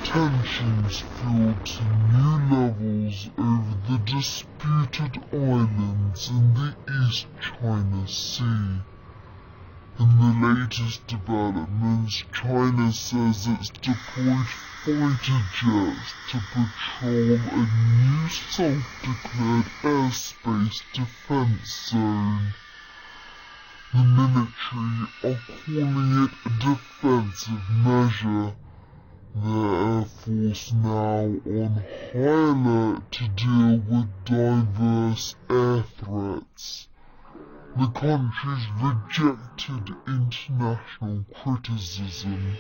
tensions fueled to new levels over the disputed islands in the East China Sea. In the latest developments, China says it's deployed fighter jets to patrol a new self-declared airspace defense zone. The military are calling it a defensive measure. The Air Force now on high alert to deal with diverse air threats. The country's rejected international criticism.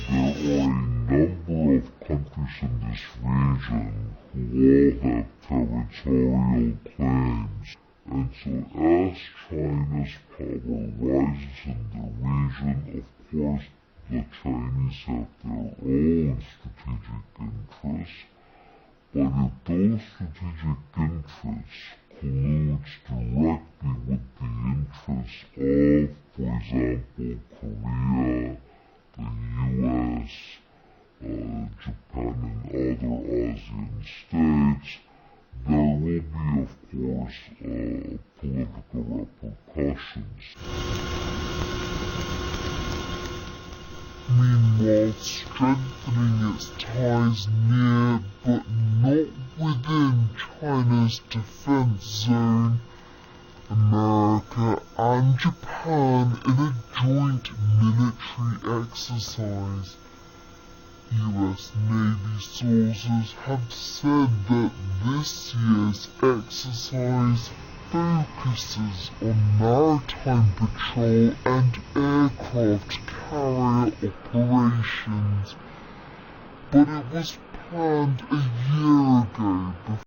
There are a number of countries in this region who all have territorial claims, and so as China's power rises in the region, of course the Chinese have their own strategic interests, but if those strategic interests colludes directly with the interests of, for example, Korea, the US, Japan and other ASEAN states, there will be, of course, political repercussions. Meanwhile, strengthening its ties near but not within China's defense zone, America and Japan in a joint military exercise. US Navy sources have said that this year's exercise focuses on maritime patrol and aircraft carrier operations, but it was planned a year ago